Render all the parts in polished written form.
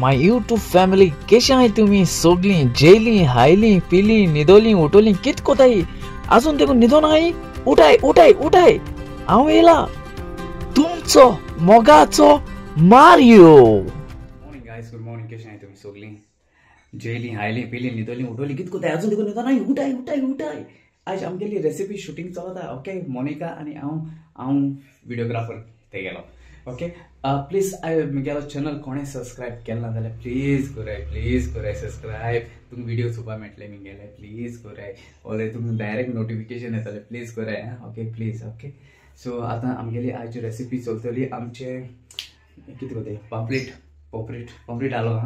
My YouTube family कशी आहे तुम्ही सगळी जेली हायली पिली निदोली उठोली कित कोताई अजून देखून निदो नाही उठाय उठाय उठाय हांव येला तुमचो मोगाचो Mario. Morning guys, good morning. कशी आहे तुम्ही सगळी जेली हायली पिली निदोली उठोली कित कोताई अजून देखून निदो नाही उठाय उठाय उठाय। आज आमगेली रेसिपी शूटिंग चलता। ओके, मोनिका आणि हांव व्हिडिओग्राफर ते गेलो। ओके, प्लीज म्हगेलो चॅनल कोणे सबस्क्राईब केला ना जाल्यार प्लीज कराय सबस्क्राईब। तुमकां व्हिडिओ चोवपा मेळटले म्हगेले, प्लीज कराय। ओले तुमकां डायरेक्ट नोटिफिकेशन येतले, प्लीज कराय। Okay please. ओके, सो आतां आमगेली आयची रेसिपी चलतली आमचे कितें कोते पॉपरेट आलो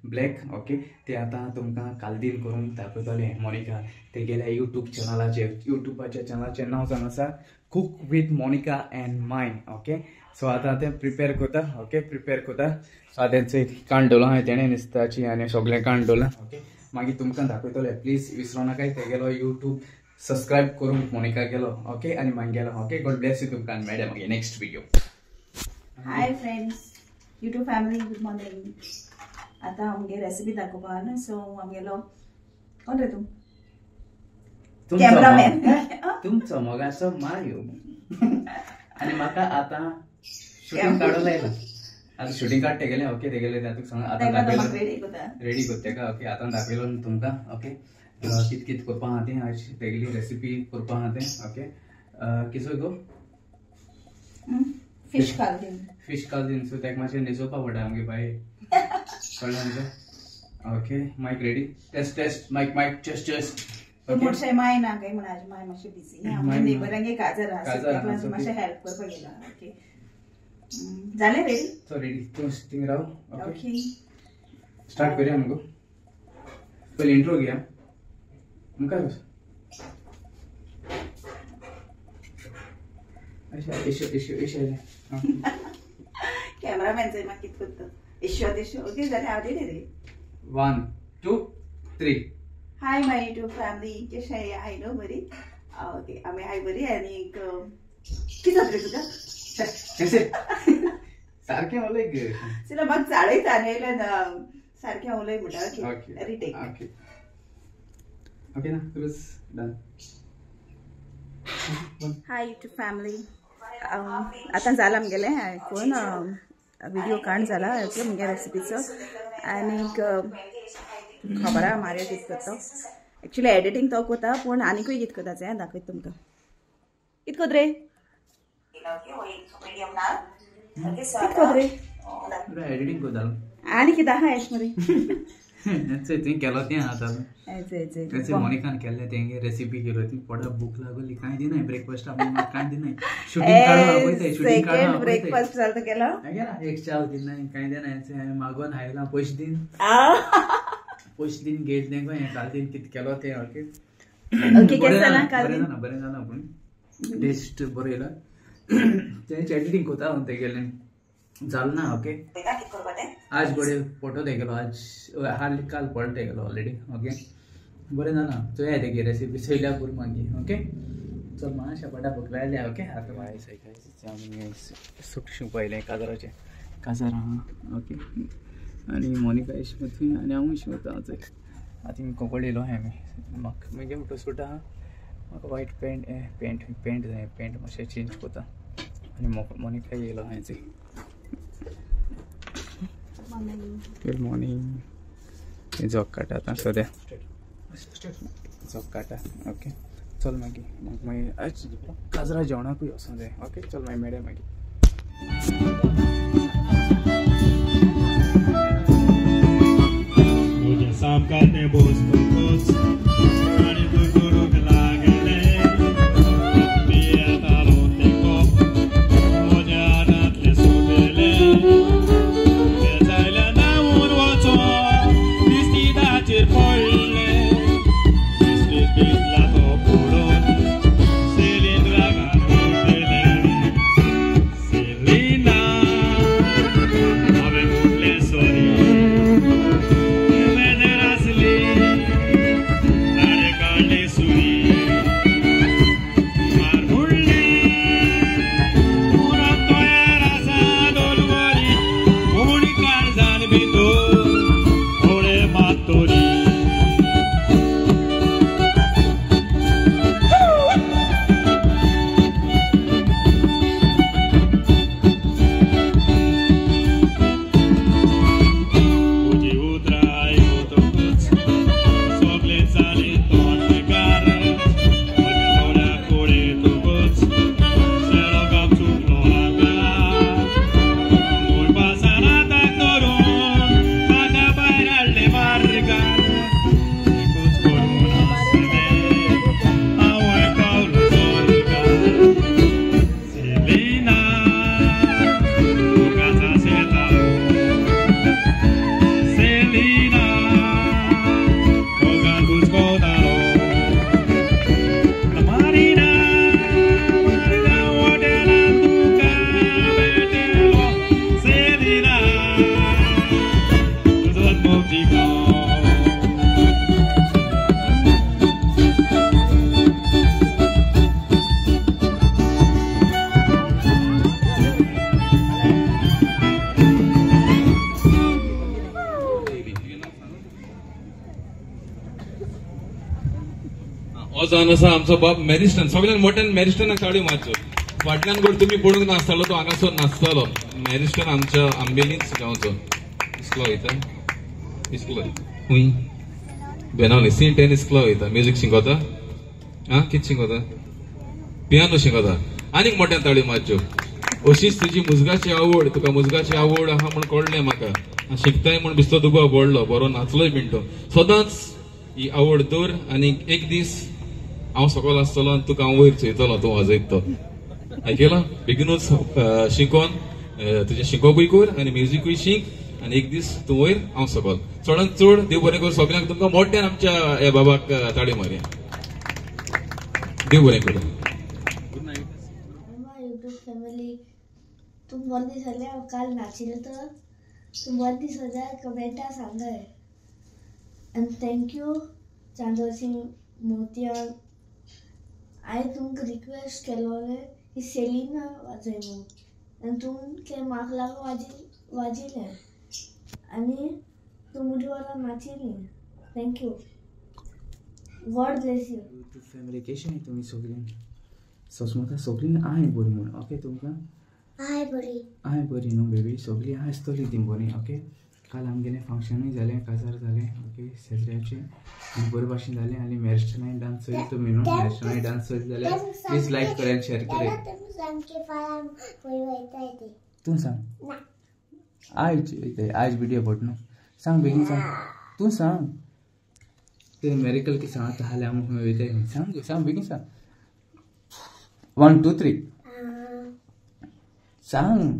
ब्लॅक। ओके, ते आतां तुमकां कालदीन करून दाखयतले मोनिका। ते गेल्या युट्यूबाच्या चॅनलाचें नांव जावन आसा cook with Monica and Mayan. Okay, so आतां ते प्रिपेर करता। ओके, प्रिपेर करता। सो आतां तेंचे काण दवरला हांवें, तेणें नुस्त्याची आनी सगळें काण दवरलां। ओके, मागीर तुमकां दाखयतले। प्लीज विसरो नाकाय तेगेलो यूट्यूब सबस्क्राईब करून मोनिका गेलो। ओके, आनी मागेलो। Okay, God bless you. तुमकां मेळ्या मागीर next video. Hi friends, YouTube family, good morning. आता आमगे रेसिपी दाखोवपा न्हू, सो आमगेलो कोण रे तूं? कॅमेरामॅन। तुमचो मोगाचो मारियो। आनी म्हाका आतां शूटिंग काडूंक लायला। आतां शूटिंग काडटे गेलें। ओके, तेगेलें तुका सांग आतां रेडी कोत्ता तेका। ओके, आतां दाखयलो तुमकां। ओके, कित करपा आहा तें आज तेगेली रेसिपी करपा आहा तें। ओके, किसो गो फिश कालदीन। सो तेका मातशें न्हेसोवपा पडटा आमगे बाये, कळ्ळें तुका? ओके, मायक रेडी। टेस्ट मायक टेस्ट। मोठे माय ना काय म्हणा, माय मातशें बिझी आमगे नेबरांगे काजार आसा, मातशें हेल्प करपा गेला। ओके, जालें रेडी? सो रेडी, तूं थिंग राव। ओके, स्टार्ट करूया मगो। पयलीं इंट्रो घेया मुखार। कॅमेरामॅनचो म्हाका कितें करता इश्यो। ओके, जालें हांव रेडी रे। 1 2 3। हाय माय यूट्यूब फॅमिली, कशें आहाय न्हू? बरी। ओके, आमी हाय बरी। आनी कितें जाता तुका? सारकें उलय गे। चला म्हाका चाळयता आनी येयल्यान सारकें उलय म्हणटा। Okay, retake. ओके ना, cruise done. Hi YouTube family, आतां जाला आमगेलें कोण व्हिडिओ काण जाला म्हगे रेसिपीचो। आनीक खबर आहा मारियो कितें करता। एक्चुली एडिटींग तो कोता, पूण आनीकूय कितें कोता तें दाखयता तुमकां। कितें कोत रे? एडिटींग कोता आनी कितें आहा एश मरे? तुवें केलो तें आतां मोनिकान केल्लें तेंगे रेसिपी केलो ती पोडा भूक लागली, कांय दिनाय ब्रेकफास्ट कांय दिनाय। शूटिंग काडून आपयताय, शूटिंग काडून ब्रेकफास्ट जाता केलो एक चाव दिनाय, कांय दिनाय। मागोन हायला पयशे दिन गेट तेंको हें कालदीन कितें केलो तें। ओके, बरें जालें पूण टेस्ट बरो येयला। तेंचे एडिटींग कोता हांव तेगेलें जाल ना। ओके, आज बडे फोटो तेगेलो, आज काल पळोवन तेगेलो ऑलरेडी। ओके, बरें जालां। चोया तेगे रेसिपी चोयल्या पुरो मागीर। ओके, चल मातशें पोटा भूक लागल्या। ओके, आतां मागीर सूट शिंवपायलें काजाराचें काजार आहा। ओके, आनी मोनिका इश्यो थंय आनी हांव शिंवता चोय। आतां कोंकळ येयलो हांवें। म्हाका म्हगे फोटो सूट आहा, म्हाका वायट पेंट जाय, पेंट मातशें चेंज कोता। आनी मोनिका येयलो हांवें चोय। Good morning. जॉक काटा आतां सद्या, जॉक काटा। ओके, चल मागीर आज काजरा जेवणाकूय वचूंक जाय। ओके, चल मागीर मेळया मागीर। Selena जावन आसा आमचो बाब मॅरिस्टन. सगळ्यांत मोठ्यान मॅरिस्टनाक ताळयो मारच्यो. फाटल्यान कोण तुमी पळोवंक नासतालो तो हांगासर नाचतालो. मॅरिस्टन आमच्या आंबेलीच गांवचो. इस्कलो वयता इस्कलो हुंय बेनावली सी टेनीस क्लब वयता. म्युजीक शिकोता कितें शिकोता? पियानो शिकोता. आनीक मोठ्यान ताळयो मारच्यो. अशीच तुजी मुजगाची आवड तुका मुजगाची आवड आहा म्हण कळ्ळें म्हाका. शिकताय म्हण दिसतो तुका आवडलो बरो नाचलोय बीन तो. सदांच ही आवड दवर आनी एक दीस हांव सकयल आसतलो आनी तुका हांव वयर चोयतलो तूं वाजयत तो. आयकला? बेगीनूच शिकोवन तुजें शिकोवपूय कर आनी म्युजीकूय शीक आनी एक दीस तूं वयर हांव सकयल. चडांत चड देव बरें कर सगळ्यांक. तुमकां मोठ्यान आमच्या ह्या बाबाक ताळयो मारया. देव बरें कर. फॅमिली तुम बरे दीस जाले. हांव काल नाचिल्लें तर तुम बरे दीस जाल्यार कमेंटां सांगाय. आनी थँक्यू चांदर सिंग मोतियान. हांवें तुमकां रिक्वेस्ट केलोलें की सेलिना वाजय म्हणून आनी तुमचे म्हाका लागून वाजिल्लें आनी तूं म्हज्या वांगडा नाचिल्लीं. Thank you. God bless you. Family केशी आहाय तुमी सगळीं? सस्मता सगळीं आहाय बरी म्हूण. ओके तुमकां आहाय बरी न्हू बेबी. सगळीं आहाय आसतलीं ती बरी. ओके काल आमगेलें फंक्शनूय जालें काजार जालें. ओके सेजऱ्याचें आनी बरे भाशेन जालें. आनी मॅरिस्टनाय डान्स चोयली तुमी न्हू. मॅरिस्टनाय डान्स चोयली जाल्यार प्लीज लायक कर आनी शेअर कर. तूं सांग आयज व्हिडिओ पट न्हू. सांग बेगीन सांग. तूं सांग ते मेरिकल की सांग हाले आमी खंय वयताय. सांग बेगीन सांग. 1 2 3 सांग.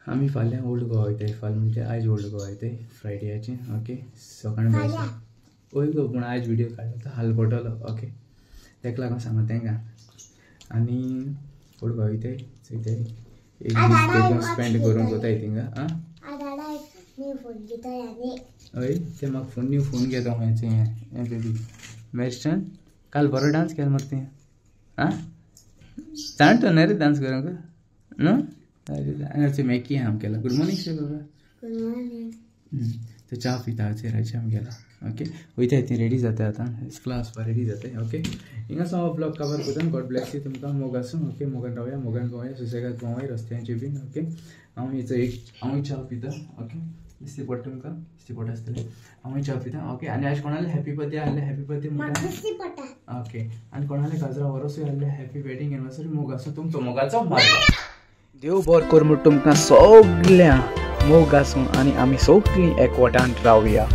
आमी फाल्यां ओल्ड गोवा वयताय. फाल्यां म्हणजे आयज ओल्ड गोवा वयताय फ्रायडेयाचें. ओके सकाळीं वय गो पूण आयज व्हिडिओ काडलो हाल पडटलो. ओके तेका लागून सांगा तेंकां. आनी ओल्ड गोवा वयताय चोयताय एक दीस स्पेंड करूंक कोताय थिंगा. हय ते म्हाका न्यू फोन घेता हें बेबी. मॅरिस्टन काल बरो डान्स केलो मरे तुवें. जाणटो न्हय रे डान्स करूंक न्हू. आनी हरचें मॅकी आम केला. गुड मॉर्निंग शे बाबा. तो च्या पिता रायचे आम गेला. ओके वयताय ती रेडी जाता आतां क्लास रेडी जाताय. ओके हिंगा हांव ब्लॉग कवर करता. गॉड ब्लेस यू तुमकां. मोग आसूं. ओके मोगान रावया मोगान भोंवया सुसेगाद भोंवया रस्त्यांचेर बीन. ओके हांव हांवूय च्या पिता. ओके दिसती पडटा तुमकां दिसती पडटा आसतलें. हांवूय च्या पिता. ओके आनी आयज कोणाले हॅपी बर्थडे आहले हॅपी बर्थडे म्हणटा. ओके आनी कोणाले काजरा वरोसूय आहले हॅपी वेडिंग एनिवर्सरी. मोग आसूं तुमचो मोगाचो मार. देव बरें कर म्हूण तुमकां सगळ्यांक मोग आसूं आनी आमी सगळीं एकवटान रावया.